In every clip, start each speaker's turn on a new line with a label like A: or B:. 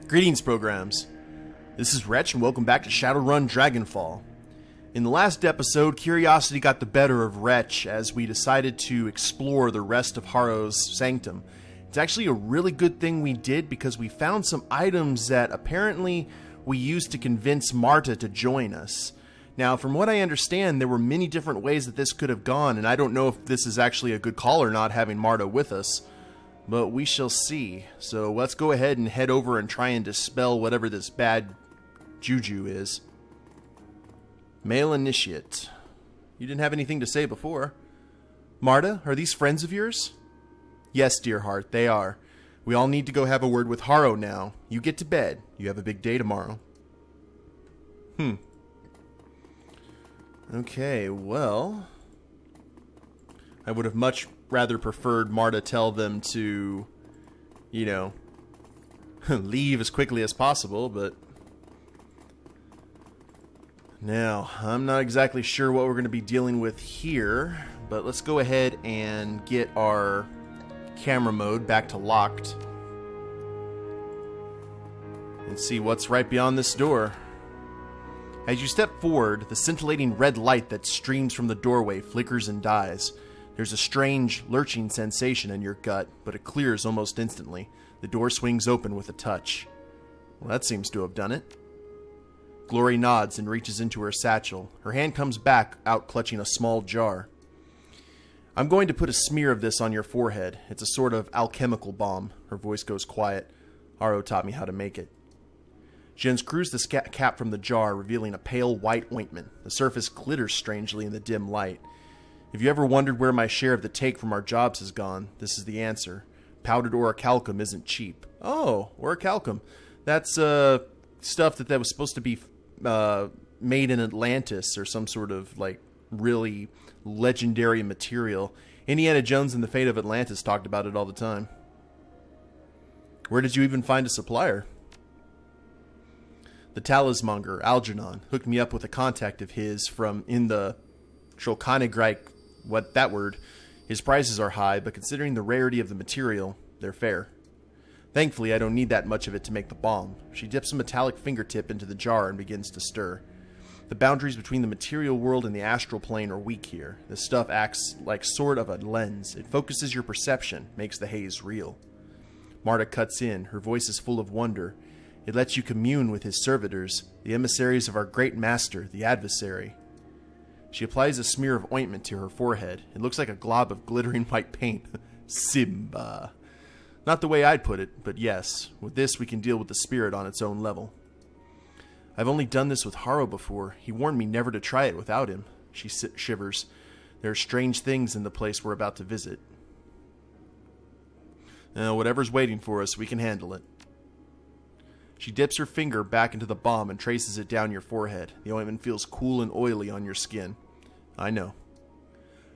A: Greetings, programs. This is Wretch, and welcome back to Shadowrun Dragonfall. In the last episode, curiosity got the better of Wretch as we decided to explore the rest of Harrow's sanctum. It's actually a really good thing we did because we found some items that apparently we used to convince Marta to join us. Now, from what I understand, there were many different ways that this could have gone, and I don't know if this is actually a good call or not, having Marta with us. But we shall see. So let's go ahead and head over and try and dispel whatever this bad juju is. Male initiate. You didn't have anything to say before. Marta, are these friends of yours? Yes, dear heart, they are. We all need to go have a word with Harrow now. You get to bed. You have a big day tomorrow. Okay, well, I would have much rather preferred Marta tell them to, you know, leave as quickly as possible, but now, I'm not exactly sure what we're going to be dealing with here, but let's go ahead and get our camera mode back to locked and see what's right beyond this door. As you step forward, the scintillating red light that streams from the doorway flickers and dies. There's a strange, lurching sensation in your gut, but it clears almost instantly. The door swings open with a touch. Well, that seems to have done it. Glory nods and reaches into her satchel. Her hand comes back, out clutching a small jar. I'm going to put a smear of this on your forehead. It's a sort of alchemical balm. Her voice goes quiet. Haro taught me how to make it. She unscrews the cap from the jar, revealing a pale white ointment. The surface glitters strangely in the dim light. If you ever wondered where my share of the take from our jobs has gone, this is the answer. Powdered orichalcum isn't cheap. Oh, orichalcum. That's stuff that was supposed to be made in Atlantis, or some sort of like really legendary material. Indiana Jones and the Fate of Atlantis talked about it all the time. Where did you even find a supplier? The talismonger, Algernon, hooked me up with a contact of his from in the Trokanigreich. What that word? His prices are high, but considering the rarity of the material, they're fair. Thankfully, I don't need that much of it to make the bomb. She dips a metallic fingertip into the jar and begins to stir. The boundaries between the material world and the astral plane are weak here. This stuff acts like sort of a lens. It focuses your perception, makes the haze real. Marta cuts in. Her voice is full of wonder. It lets you commune with his servitors, the emissaries of our great master, the Adversary. She applies a smear of ointment to her forehead. It looks like a glob of glittering white paint. Simba. Not the way I'd put it, but yes, with this we can deal with the spirit on its own level. I've only done this with Haro before. He warned me never to try it without him. She shivers. There are strange things in the place we're about to visit. Whatever's waiting for us, we can handle it. She dips her finger back into the balm and traces it down your forehead. The ointment feels cool and oily on your skin. I know.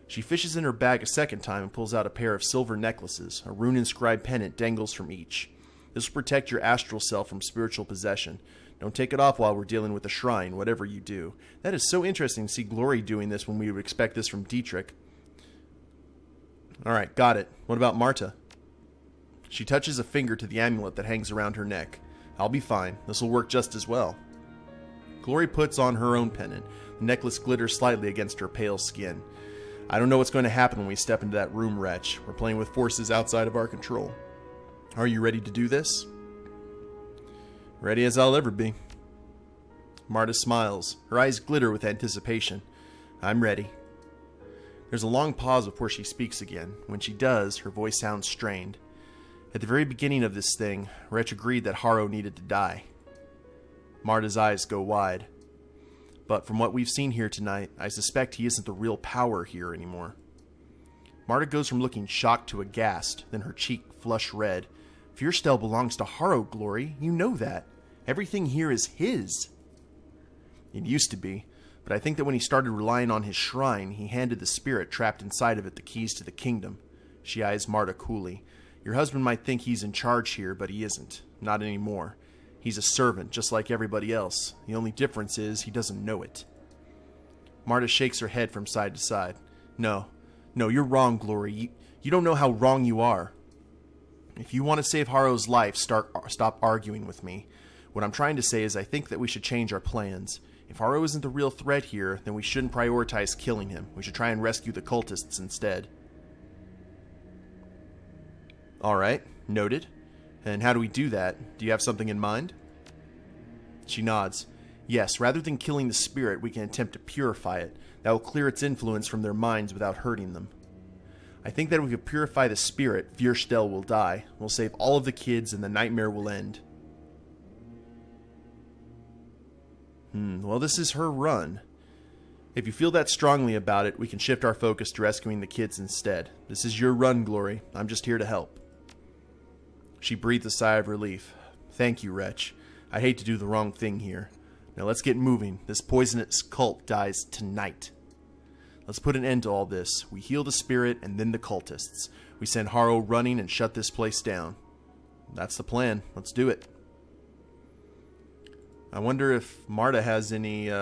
A: She fishes in her bag a second time and pulls out a pair of silver necklaces. A rune-inscribed pendant dangles from each. This will protect your astral self from spiritual possession. Don't take it off while we're dealing with the shrine, whatever you do. That is so interesting to see Glory doing this when we would expect this from Dietrich. Alright, got it. What about Marta? She touches a finger to the amulet that hangs around her neck. I'll be fine. This will work just as well. Glory puts on her own pendant. The necklace glitters slightly against her pale skin. I don't know what's going to happen when we step into that room, Wretch. We're playing with forces outside of our control. Are you ready to do this? Ready as I'll ever be. Marta smiles. Her eyes glitter with anticipation. I'm ready. There's a long pause before she speaks again. When she does, her voice sounds strained. At the very beginning of this thing, Wretch agreed that Haro needed to die. Marta's eyes go wide. But from what we've seen here tonight, I suspect he isn't the real power here anymore. Marta goes from looking shocked to aghast, then her cheek flush red. Feuerstelle belongs to Harrow, Glory. You know that. Everything here is his. It used to be, but I think that when he started relying on his shrine, he handed the spirit trapped inside of it the keys to the kingdom. She eyes Marta coolly. Your husband might think he's in charge here, but he isn't. Not anymore. He's a servant, just like everybody else. The only difference is he doesn't know it. Marta shakes her head from side to side. No, you're wrong, Glory. You don't know how wrong you are. If you want to save Haro's life, stop arguing with me. What I'm trying to say is I think that we should change our plans. If Haro isn't the real threat here, then we shouldn't prioritize killing him. We should try and rescue the cultists instead. Alright, noted. And how do we do that? Do you have something in mind? She nods. Yes, rather than killing the spirit, we can attempt to purify it. That will clear its influence from their minds without hurting them. I think that if we could purify the spirit, Feuerstelle will die. We'll save all of the kids and the nightmare will end. Well, this is her run. If you feel that strongly about it, we can shift our focus to rescuing the kids instead. This is your run, Glory. I'm just here to help. She breathed a sigh of relief. Thank you, Wretch. I hate to do the wrong thing here. Now let's get moving. This poisonous cult dies tonight. Let's put an end to all this. We heal the spirit and then the cultists. We send Haro running and shut this place down. That's the plan. Let's do it. I wonder if Marta has any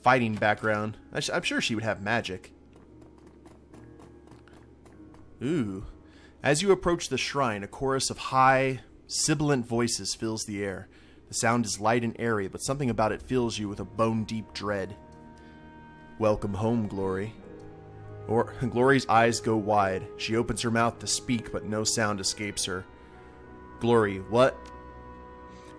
A: fighting background. I'm sure she would have magic. Ooh. As you approach the shrine, a chorus of high, sibilant voices fills the air. The sound is light and airy, but something about it fills you with a bone-deep dread. Welcome home, Glory. Glory's eyes go wide. She opens her mouth to speak, but no sound escapes her. Glory, what?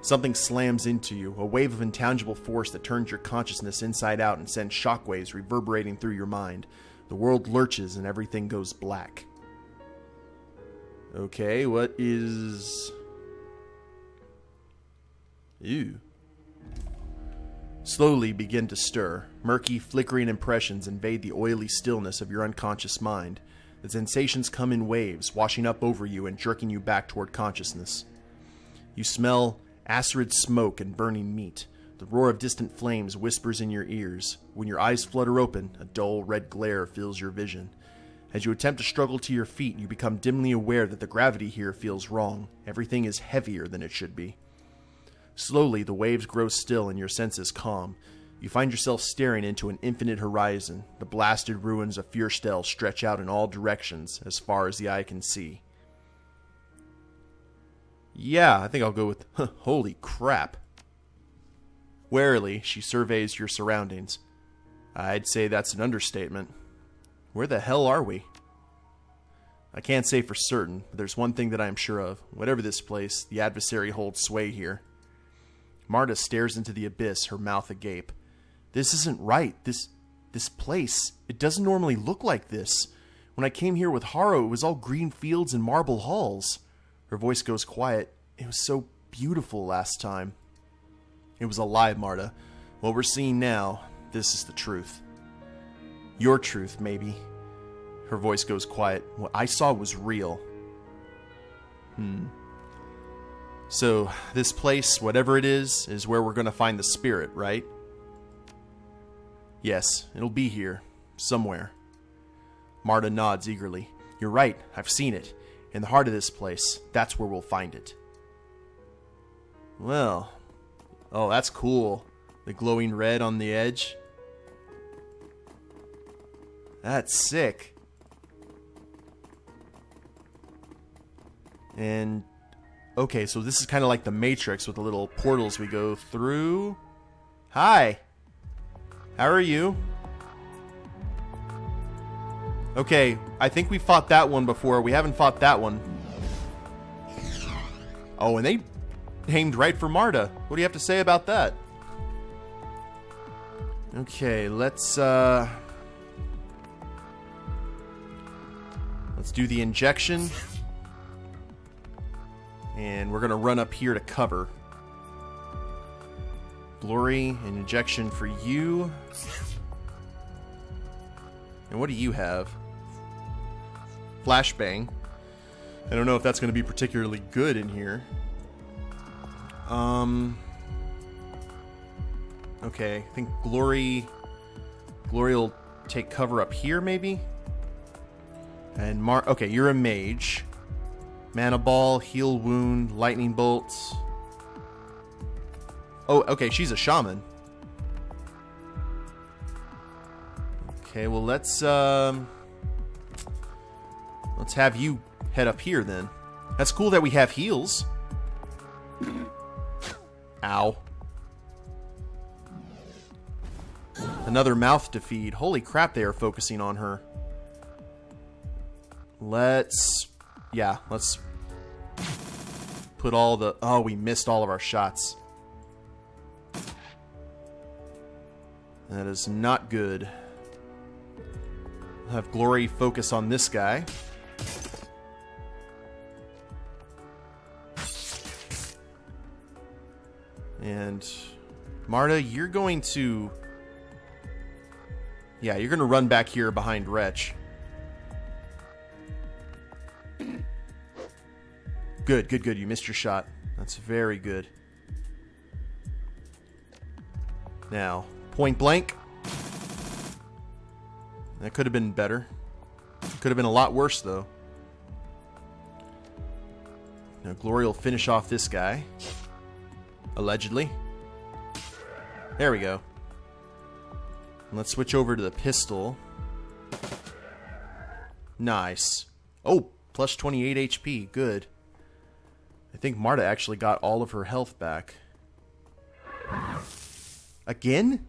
A: Something slams into you, a wave of intangible force that turns your consciousness inside out and sends shockwaves reverberating through your mind. The world lurches and everything goes black. Okay, what is... Ew. Slowly begin to stir. Murky, flickering impressions invade the oily stillness of your unconscious mind. The sensations come in waves, washing up over you and jerking you back toward consciousness. You smell acrid smoke and burning meat. The roar of distant flames whispers in your ears. When your eyes flutter open, a dull red glare fills your vision. As you attempt to struggle to your feet, you become dimly aware that the gravity here feels wrong. Everything is heavier than it should be. Slowly, the waves grow still and your senses calm. You find yourself staring into an infinite horizon. The blasted ruins of Feuerstelle stretch out in all directions, as far as the eye can see. Yeah, I think I'll go with, holy crap. Warily, she surveys your surroundings. I'd say that's an understatement. Where the hell are we? I can't say for certain, but there's one thing that I am sure of. Whatever this place, the Adversary holds sway here. Marta stares into the abyss, her mouth agape. This isn't right. This place, it doesn't normally look like this. When I came here with Haro, it was all green fields and marble halls. Her voice goes quiet. It was so beautiful last time. It was a lie, Marta. What we're seeing now, this is the truth. Your truth, maybe. Her voice goes quiet. What I saw was real. So, this place, whatever it is where we're going to find the spirit, right? Yes, it'll be here. Somewhere. Marta nods eagerly. You're right, I've seen it. In the heart of this place, that's where we'll find it. Well, oh, that's cool. The glowing red on the edge. That's sick. And, okay, so this is kind of like the Matrix with the little portals we go through. Hi. How are you? Okay, I think we fought that one before. We haven't fought that one. Oh, and they aimed right for Marta. What do you have to say about that? Okay, let's do the injection. And we're gonna run up here to cover. Glory, an injection for you. And what do you have? Flashbang. I don't know if that's going to be particularly good in here. Okay, I think Glory will take cover up here, maybe? And okay, you're a mage. Mana Ball, Heal Wound, Lightning Bolts. Oh, okay, she's a shaman. Okay, well, let's Let's have you head up here then. That's cool that we have heals. Ow. Another mouth to feed. Holy crap, they are focusing on her. Let's put all the... Oh, we missed all of our shots. That is not good. We'll have Glory focus on this guy. And Marta, you're going to... Yeah, you're going to run back here behind Wretch. Good, good, good. You missed your shot. That's very good. Now, point blank. That could have been better. Could have been a lot worse, though. Now, Glory will finish off this guy. Allegedly. There we go. And let's switch over to the pistol. Nice. Oh, plus 28 HP. Good. I think Marta actually got all of her health back. Again?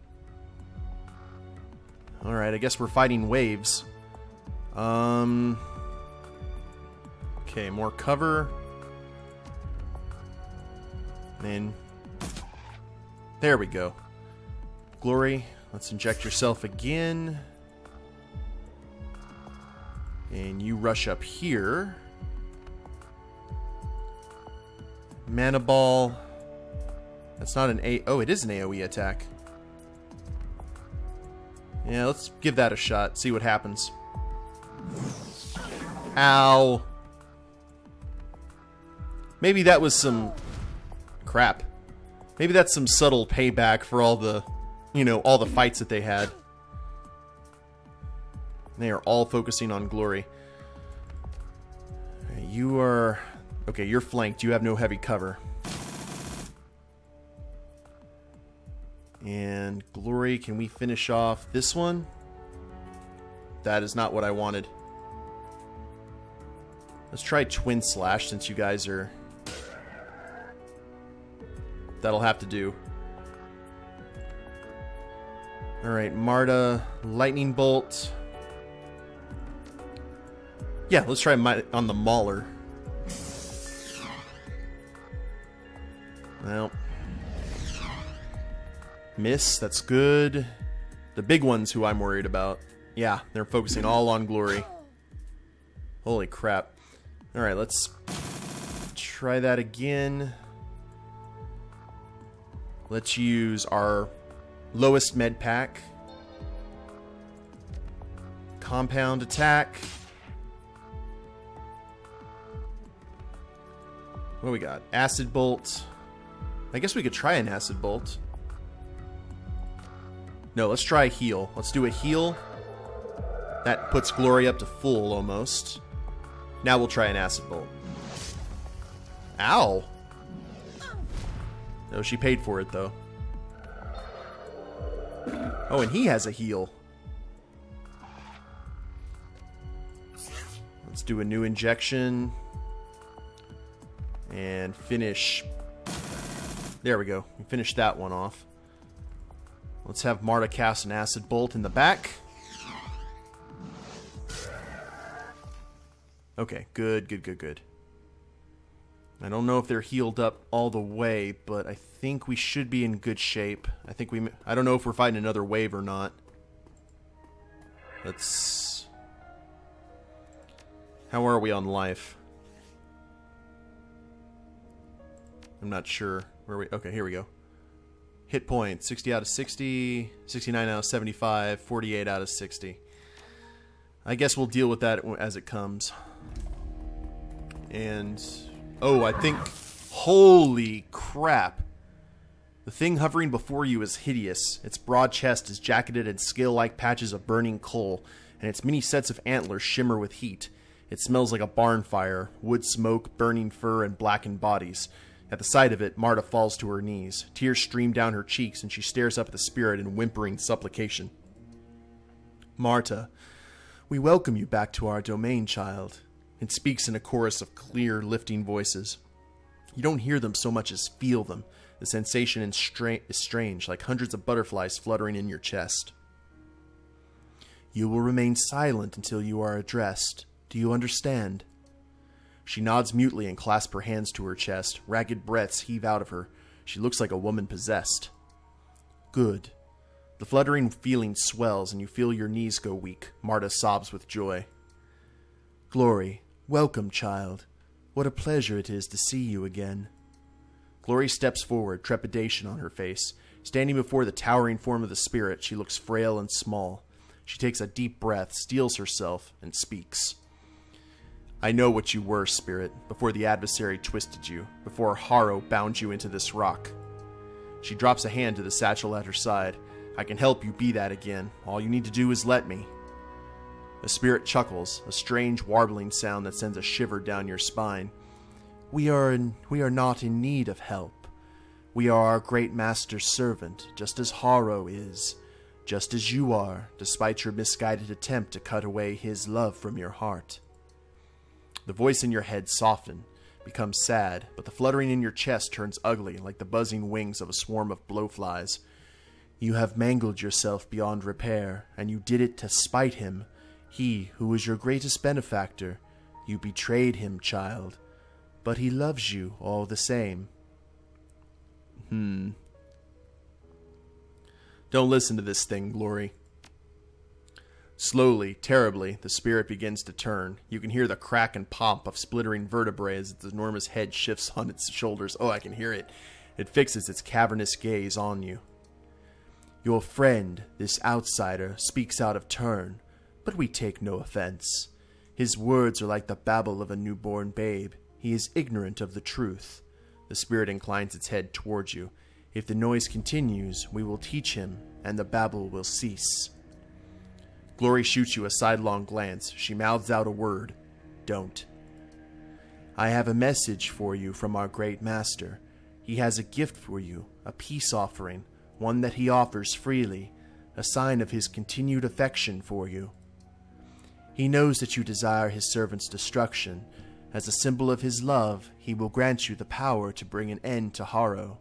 A: Alright, I guess we're fighting waves. Okay, more cover. And there we go. Glory, let's inject yourself again. And you rush up here. Mana Ball. That's not an A... Oh, it is an AoE attack. Yeah, let's give that a shot. See what happens. Ow. Maybe that was some... Crap. Maybe that's some subtle payback for all the... You know, all the fights that they had. They are all focusing on Glory. You are... Okay, you're flanked. You have no heavy cover. And Glory, can we finish off this one? That is not what I wanted. Let's try Twin Slash since you guys are... That'll have to do. Alright, Marta, Lightning Bolt. Yeah, let's try on the Mauler. Well, miss, that's good. The big ones who I'm worried about. Yeah, they're focusing all on Glory. Holy crap. Alright, let's try that again. Let's use our lowest med pack. Compound attack. What do we got? Acid Bolt. I guess we could try an Acid Bolt. No, let's try a heal. Let's do a heal. That puts Glory up to full, almost. Now we'll try an Acid Bolt. Ow! No, she paid for it, though. Oh, and he has a heal. Let's do a new injection. And finish... There we go. We finished that one off. Let's have Marta cast an Acid Bolt in the back. Okay, good, good, good, good. I don't know if they're healed up all the way, but I think we should be in good shape. I don't know if we're fighting another wave or not. Let's... How are we on life? I'm not sure. Where are we? Okay, here we go. Hit points, 60 out of 60, 69 out of 75, 48 out of 60. I guess we'll deal with that as it comes. And... Oh, I think... Holy crap. The thing hovering before you is hideous. Its broad chest is jacketed in scale-like patches of burning coal, and its many sets of antlers shimmer with heat. It smells like a barn fire, wood smoke, burning fur, and blackened bodies. At the sight of it, Marta falls to her knees. Tears stream down her cheeks, and she stares up at the spirit in whimpering supplication. Marta, we welcome you back to our domain, child. and speaks in a chorus of clear, lifting voices. You don't hear them so much as feel them. The sensation is strange, like hundreds of butterflies fluttering in your chest. You will remain silent until you are addressed. Do you understand? She nods mutely and clasps her hands to her chest. Ragged breaths heave out of her. She looks like a woman possessed. Good. The fluttering feeling swells and you feel your knees go weak. Marta sobs with joy. Glory, welcome, child. What a pleasure it is to see you again. Glory steps forward, trepidation on her face. Standing before the towering form of the spirit, she looks frail and small. She takes a deep breath, steels herself, and speaks. I know what you were, spirit, before the adversary twisted you, before Haro bound you into this rock. She drops a hand to the satchel at her side. I can help you be that again. All you need to do is let me. The spirit chuckles, a strange warbling sound that sends a shiver down your spine. We are not in need of help. We are our great master's servant, just as Haro is, just as you are, despite your misguided attempt to cut away his love from your heart. The voice in your head softens, becomes sad, but the fluttering in your chest turns ugly, like the buzzing wings of a swarm of blowflies. You have mangled yourself beyond repair, and you did it to spite him. He who was your greatest benefactor. You betrayed him, child. But he loves you all the same. Don't listen to this thing, Glory. Slowly, terribly, the spirit begins to turn. You can hear the crack and pop of splintering vertebrae as its enormous head shifts on its shoulders. Oh, I can hear it. It fixes its cavernous gaze on you. Your friend, this outsider, speaks out of turn, but we take no offense. His words are like the babble of a newborn babe. He is ignorant of the truth. The spirit inclines its head towards you. If the noise continues, we will teach him, and the babble will cease. Glory shoots you a sidelong glance. She mouths out a word. Don't. I have a message for you from our great master. He has a gift for you, a peace offering, one that he offers freely, a sign of his continued affection for you. He knows that you desire his servant's destruction. As a symbol of his love, he will grant you the power to bring an end to Haro.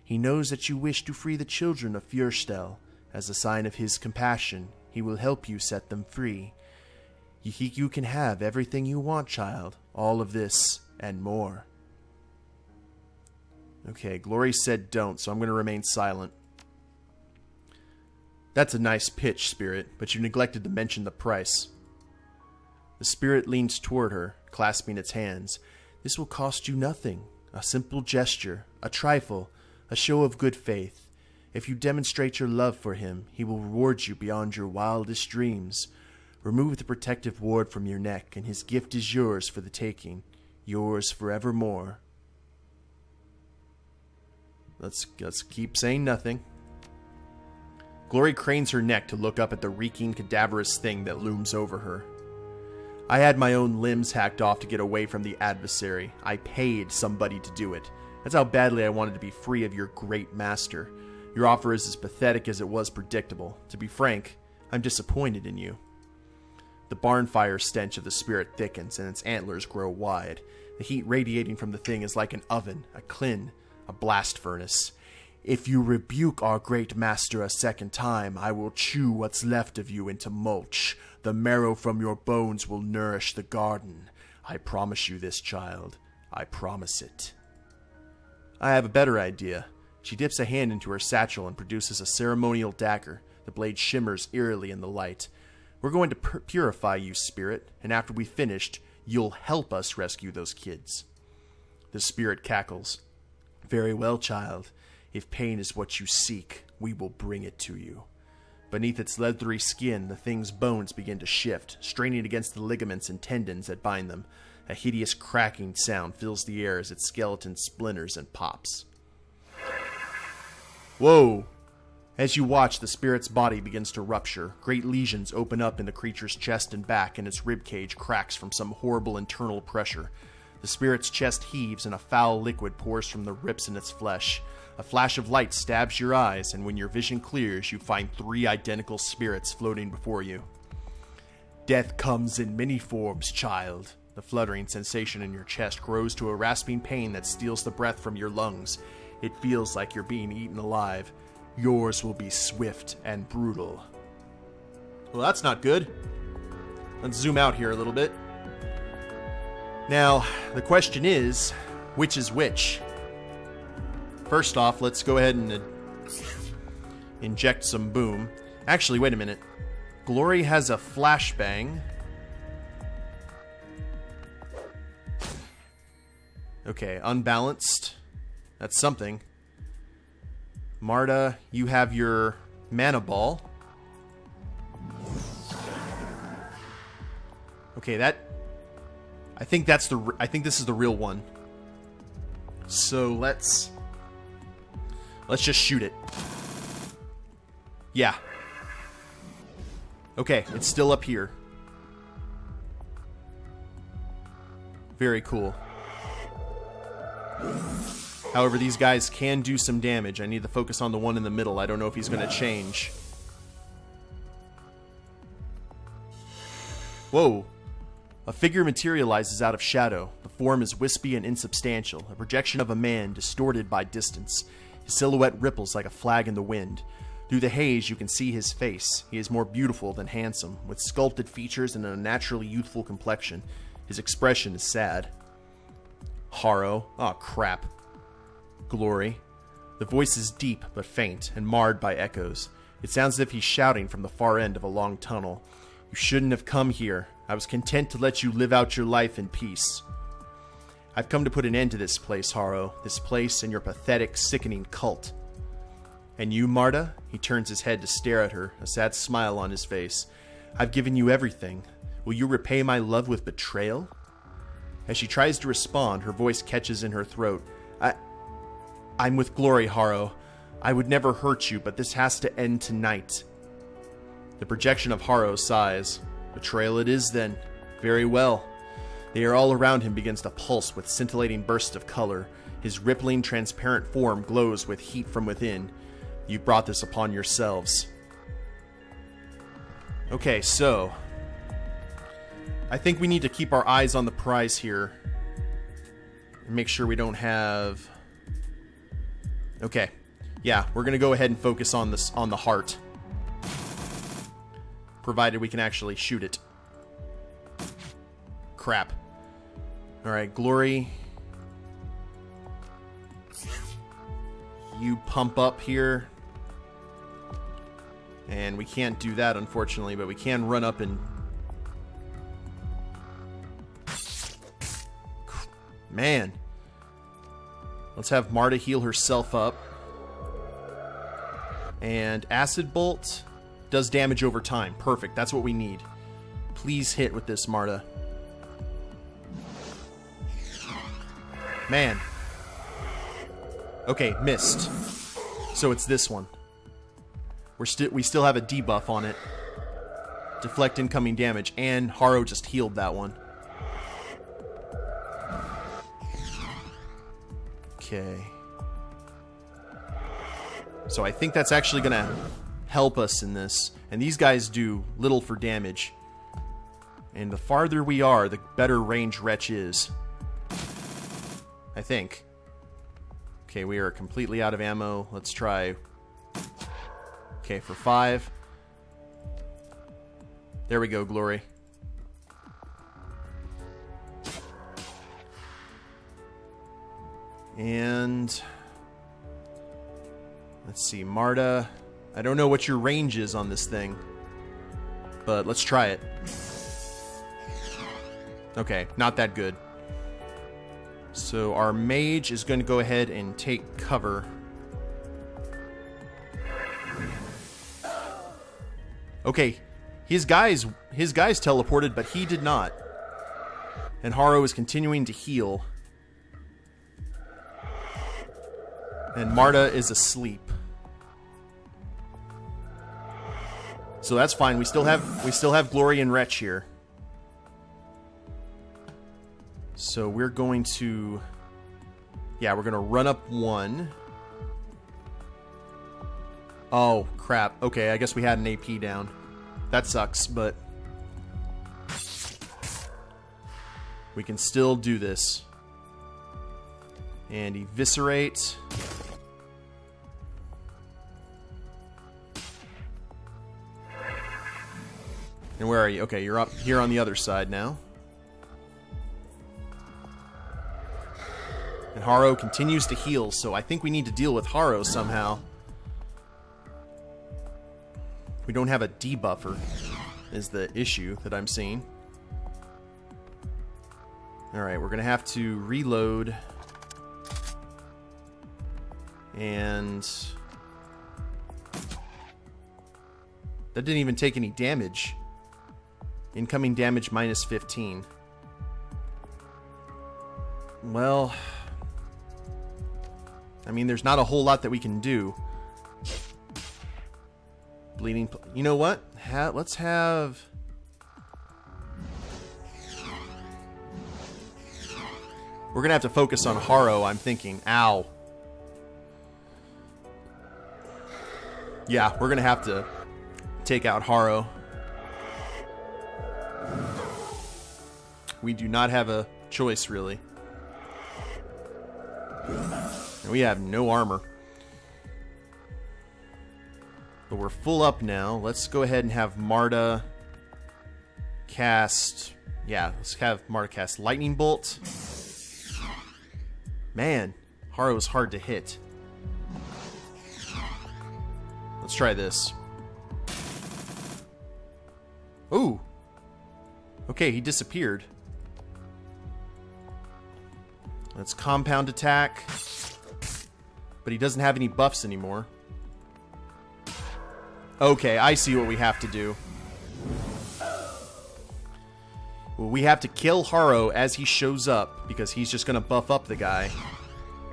A: He knows that you wish to free the children of Feuerstelle. As a sign of his compassion, he will help you set them free. You can have everything you want, child. All of this and more. Okay, Glory said don't, so I'm going to remain silent. That's a nice pitch, Spirit, but you neglected to mention the price. The Spirit leans toward her, clasping its hands. This will cost you nothing. A simple gesture, a trifle, a show of good faith. If you demonstrate your love for him, he will reward you beyond your wildest dreams. Remove the protective ward from your neck, and his gift is yours for the taking. Yours forevermore. Let's keep saying nothing. Glory cranes her neck to look up at the reeking, cadaverous thing that looms over her. I had my own limbs hacked off to get away from the adversary. I paid somebody to do it. That's how badly I wanted to be free of your great master. Your offer is as pathetic as it was predictable. To be frank, I'm disappointed in you. The barn fire stench of the spirit thickens, and its antlers grow wide. The heat radiating from the thing is like an oven, a klin, a blast furnace. If you rebuke our great master a second time, I will chew what's left of you into mulch. The marrow from your bones will nourish the garden. I promise you this, child. I promise it. I have a better idea. She dips a hand into her satchel and produces a ceremonial dagger. The blade shimmers eerily in the light. We're going to purify you, spirit, and after we've finished, you'll help us rescue those kids. The spirit cackles. Very well, child. If pain is what you seek, we will bring it to you. Beneath its leathery skin, the thing's bones begin to shift, straining against the ligaments and tendons that bind them. A hideous cracking sound fills the air as its skeleton splinters and pops. Whoa! As you watch, the spirit's body begins to rupture. Great lesions open up in the creature's chest and back, and its ribcage cracks from some horrible internal pressure. The spirit's chest heaves, and a foul liquid pours from the rips in its flesh. A flash of light stabs your eyes, and when your vision clears, you find 3 identical spirits floating before you. Death comes in many forms, child. The fluttering sensation in your chest grows to a rasping pain that steals the breath from your lungs. It feels like you're being eaten alive. Yours will be swift and brutal. Well, that's not good. Let's zoom out here a little bit. Now, the question is, which is which? First off, let's go ahead and inject some boom. Actually, wait a minute. Glory has a flashbang. Okay, unbalanced. That's something. Marta, you have your mana ball. Okay, I think this is the real one. So let's just shoot it. Yeah. Okay, it's still up here. Very cool. However, these guys can do some damage. I need to focus on the one in the middle. I don't know if he's going to change. Whoa. A figure materializes out of shadow. The form is wispy and insubstantial, a projection of a man distorted by distance. His silhouette ripples like a flag in the wind. Through the haze, you can see his face. He is more beautiful than handsome, with sculpted features and an unnaturally youthful complexion. His expression is sad. Harrow. Oh, crap. Glory. The voice is deep but faint and marred by echoes. It sounds as if he's shouting from the far end of a long tunnel. You shouldn't have come here. I was content to let you live out your life in peace. I've come to put an end to this place, Haro. This place and your pathetic, sickening cult. And you, Marta? He turns his head to stare at her, a sad smile on his face. I've given you everything. Will you repay my love with betrayal? As she tries to respond, her voice catches in her throat. I'm with Glory, Haro. I would never hurt you, but this has to end tonight. The projection of Haro sighs. Betrayal it is, then. Very well. The air all around him begins to pulse with scintillating bursts of color. His rippling, transparent form glows with heat from within. You brought this upon yourselves. Okay, so I think we need to keep our eyes on the prize here. And make sure we don't have... Okay. Yeah, we're going to go ahead and focus on this, on the heart. Provided we can actually shoot it. Crap. Alright, Glory. You pump up here. And we can't do that, unfortunately, but we can run up and... Man. Let's have Marta heal herself up. And Acid Bolt does damage over time. Perfect, that's what we need. Please hit with this, Marta. Man. Okay, missed. So it's this one. We still have a debuff on it. Deflect incoming damage, and Haro just healed that one. Okay. So I think that's actually going to help us in this. And these guys do little for damage. And the farther we are, the better range Wretch is. I think. Okay, we are completely out of ammo. Let's try... Okay, for 5. There we go, Glory. And... let's see, Marta. I don't know what your range is on this thing. But let's try it. Okay, not that good. So our mage is going to go ahead and take cover. Okay, his guys teleported, but he did not. And Haro is continuing to heal. And Marta is asleep. So that's fine. We still have Glory and Wretch here. So we're going to... yeah, we're going to run up 1. Oh, crap. Okay, I guess we had an AP down. That sucks, but... We can still do this. And eviscerate. And where are you? Okay, you're up here on the other side now. And Haro continues to heal, so I think we need to deal with Haro somehow. We don't have a debuffer, is the issue that I'm seeing. Alright, we're going to have to reload. And that didn't even take any damage. Incoming damage minus 15. Well, I mean, there's not a whole lot that we can do. Bleeding. You know what? Let's have. We're gonna have to focus on Haro, I'm thinking. Ow. Yeah, we're gonna have to take out Haro. We do not have a choice, really. And we have no armor. But we're full up now. Let's go ahead and have Marta cast... Yeah, let's have Marta cast Lightning Bolt. Man, Haro is hard to hit. Let's try this. Ooh. Okay, he disappeared. Let's compound attack. But he doesn't have any buffs anymore. Okay, I see what we have to do. Well, we have to kill Haro as he shows up, because he's just going to buff up the guy.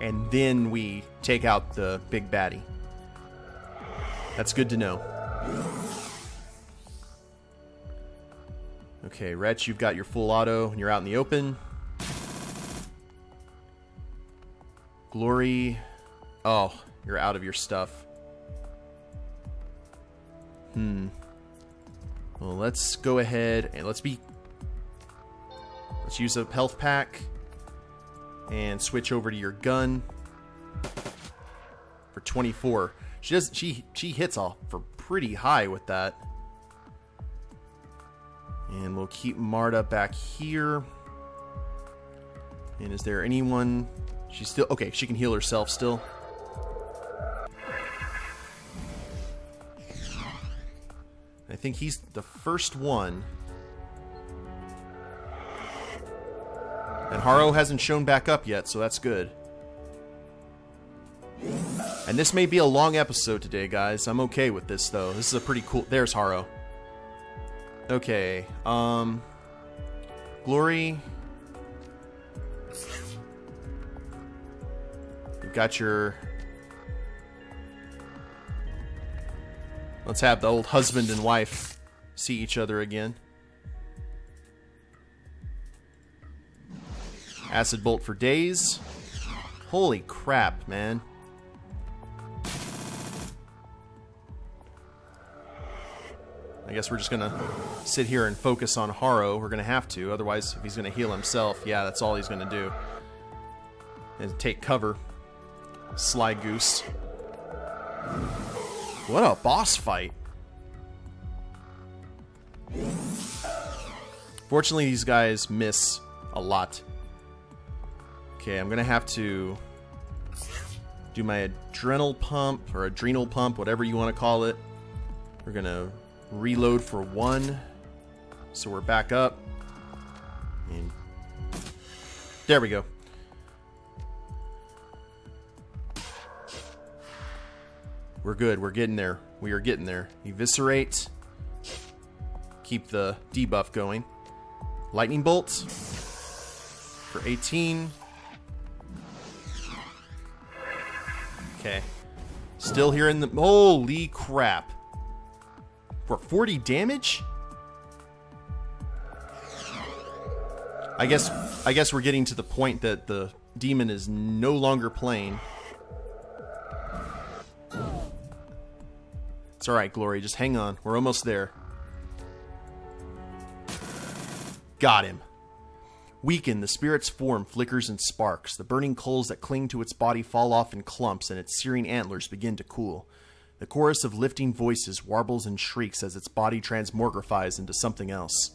A: And then we take out the big baddie. That's good to know. Okay, Wretch, you've got your full auto, and you're out in the open. Glory... Oh, you're out of your stuff. Well, let's go ahead and let's use a health pack and switch over to your gun for 24. She hits off for pretty high with that. And we'll keep Marta back here. And is there anyone? She's still okay. She can heal herself still. I think he's the first one. And Haro hasn't shown back up yet, so that's good. And this may be a long episode today, guys. I'm okay with this, though. This is a pretty cool... There's Haro. Okay. Glory. You've got your... Let's have the old husband and wife see each other again. Acid Bolt for days. Holy crap, man. I guess we're just gonna sit here and focus on Haro. We're gonna have to, otherwise if he's gonna heal himself, yeah, that's all he's gonna do. And take cover. Sly Goose. What a boss fight. Fortunately, these guys miss a lot. Okay, I'm gonna have to do my adrenal pump, or adrenal pump, whatever you want to call it. We're gonna reload for 1. So we're back up. And there we go. We're good. We're getting there. We are getting there. Eviscerate. Keep the debuff going. Lightning Bolt for 18. Okay. Still here in the... Holy crap. For 40 damage? I guess we're getting to the point that the demon is no longer playing. It's alright, Glory. Just hang on. We're almost there. Got him. Weakened, the spirit's form flickers and sparks. The burning coals that cling to its body fall off in clumps, and its searing antlers begin to cool. The chorus of lifting voices warbles and shrieks as its body transmogrifies into something else.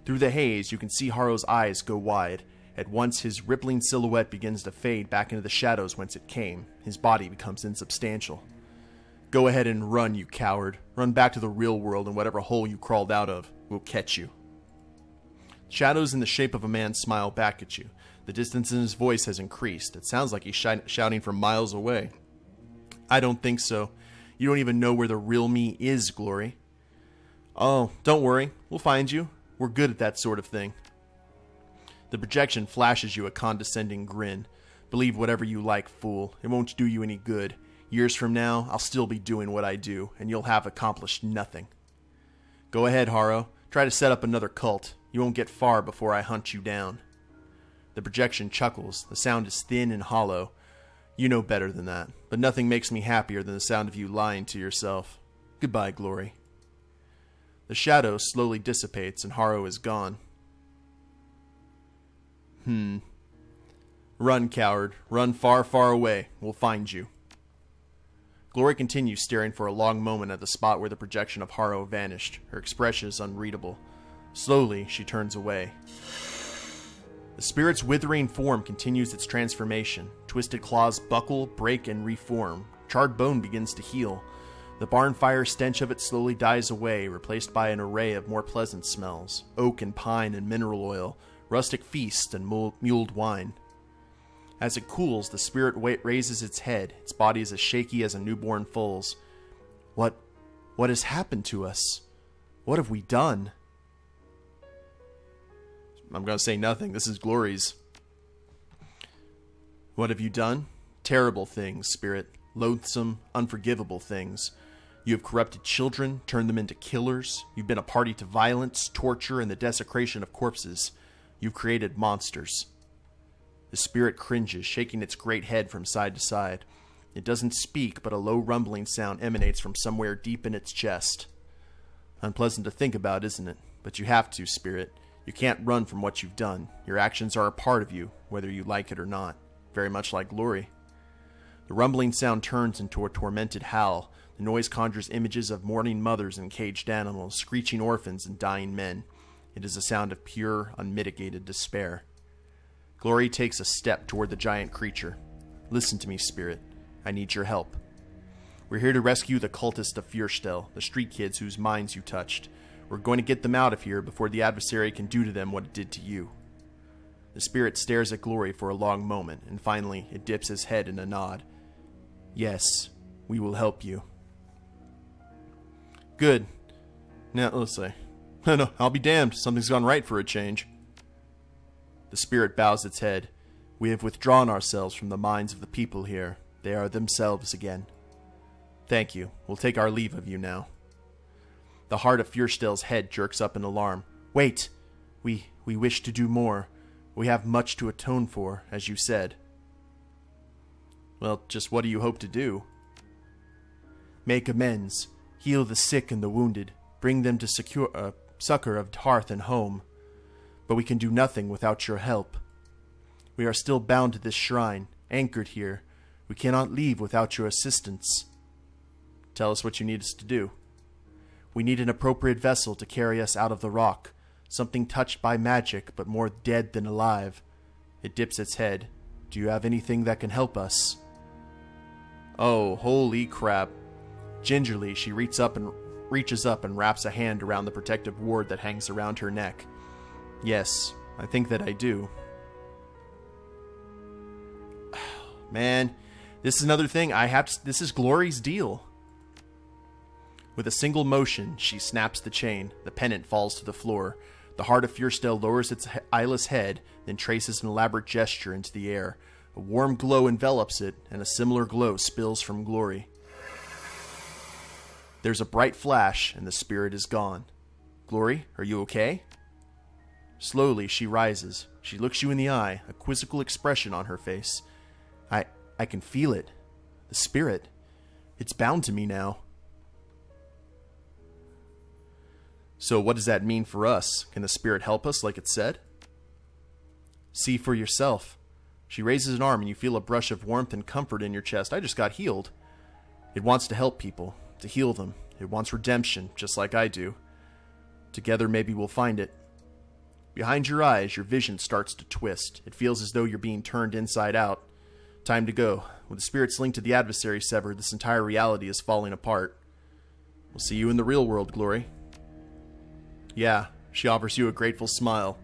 A: Through the haze, you can see Haro's eyes go wide. At once, his rippling silhouette begins to fade back into the shadows whence it came. His body becomes insubstantial. Go ahead and run, you coward. Run back to the real world, and whatever hole you crawled out of will catch you. Shadows in the shape of a man smile back at you. The distance in his voice has increased. It sounds like he's shouting from miles away. I don't think so. You don't even know where the real me is, Glory. Oh, don't worry. We'll find you. We're good at that sort of thing. The projection flashes you a condescending grin. Believe whatever you like, fool. It won't do you any good. Years from now, I'll still be doing what I do, and you'll have accomplished nothing. Go ahead, Haro. Try to set up another cult. You won't get far before I hunt you down. The projection chuckles. The sound is thin and hollow. You know better than that, but nothing makes me happier than the sound of you lying to yourself. Goodbye, Glory. The shadow slowly dissipates and Haro is gone. Run, coward. Run far, far away. We'll find you. Glory continues staring for a long moment at the spot where the projection of Haro vanished. Her expression is unreadable. Slowly, she turns away. The spirit's withering form continues its transformation. Twisted claws buckle, break, and reform. Charred bone begins to heal. The barn fire stench of it slowly dies away, replaced by an array of more pleasant smells. Oak and pine and mineral oil, rustic feast and mulled wine. As it cools, the spirit raises its head. Its body is as shaky as a newborn foal's. What has happened to us? What have we done? I'm going to say nothing. This is Glory's. What have you done? Terrible things, Spirit. Loathsome, unforgivable things. You have corrupted children, turned them into killers. You've been a party to violence, torture, and the desecration of corpses. You've created monsters. The spirit cringes, shaking its great head from side to side. It doesn't speak, but a low rumbling sound emanates from somewhere deep in its chest. Unpleasant to think about, isn't it? But you have to, Spirit. You can't run from what you've done. Your actions are a part of you, whether you like it or not. Very much like Glory. The rumbling sound turns into a tormented howl. The noise conjures images of mourning mothers and caged animals, screeching orphans and dying men. It is a sound of pure, unmitigated despair. Glory takes a step toward the giant creature. Listen to me, Spirit. I need your help. We're here to rescue the cultists of Feuerstelle, the street kids whose minds you touched. We're going to get them out of here before the Adversary can do to them what it did to you. The spirit stares at Glory for a long moment, and finally it dips his head in a nod. Yes, we will help you. Good. Now, let's see. No, I'll be damned. Something's gone right for a change. The spirit bows its head. We have withdrawn ourselves from the minds of the people here. They are themselves again. Thank you. We'll take our leave of you now. The heart of Feuerstelle's head jerks up in alarm. Wait! We wish to do more. We have much to atone for, as you said. Well, just what do you hope to do? Make amends. Heal the sick and the wounded. Bring them to succor of hearth and home. But we can do nothing without your help. We are still bound to this shrine, anchored here. We cannot leave without your assistance. Tell us what you need us to do. We need an appropriate vessel to carry us out of the rock. Something touched by magic, but more dead than alive. It dips its head. Do you have anything that can help us? Oh, holy crap. Gingerly, she reaches up and wraps a hand around the protective ward that hangs around her neck. Yes, I think that I do. Man, this is another thing. This is Glory's deal. With a single motion, she snaps the chain. The pennant falls to the floor. The heart of Feuerstelle lowers its eyeless head, then traces an elaborate gesture into the air. A warm glow envelops it, and a similar glow spills from Glory. There's a bright flash, and the spirit is gone. Glory, are you okay? Slowly, she rises. She looks you in the eye, a quizzical expression on her face. I can feel it. The spirit. It's bound to me now. So what does that mean for us? Can the spirit help us like it said? See for yourself. She raises an arm and you feel a brush of warmth and comfort in your chest. I just got healed. It wants to help people, to heal them. It wants redemption, just like I do. Together maybe we'll find it. Behind your eyes, your vision starts to twist. It feels as though you're being turned inside out. Time to go. With the spirits linked to the adversary severed, this entire reality is falling apart. We'll see you in the real world, Glory. Yeah, she offers you a grateful smile.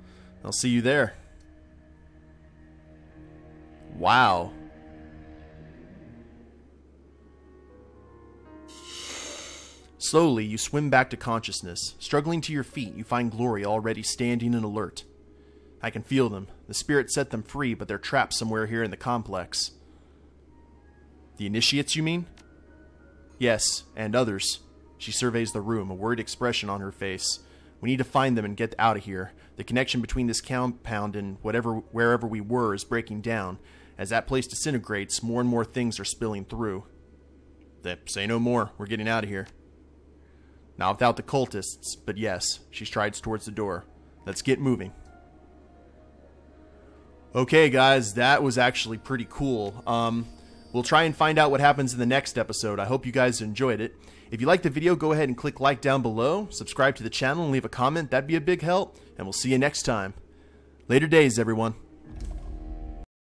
A: I'll see you there. Wow. Slowly, you swim back to consciousness. Struggling to your feet, you find Glory already standing and alert. I can feel them. The spirit set them free, but they're trapped somewhere here in the complex. The initiates, you mean? Yes, and others. She surveys the room, a worried expression on her face. We need to find them and get out of here. The connection between this compound and wherever we were is breaking down. As that place disintegrates, more and more things are spilling through. Say no more. We're getting out of here. Not without the cultists, but yes. She strides towards the door. Let's get moving. Okay, guys, that was actually pretty cool. We'll try and find out what happens in the next episode. I hope you guys enjoyed it. If you liked the video, go ahead and click like down below. Subscribe to the channel and leave a comment. That'd be a big help. And we'll see you next time. Later days, everyone.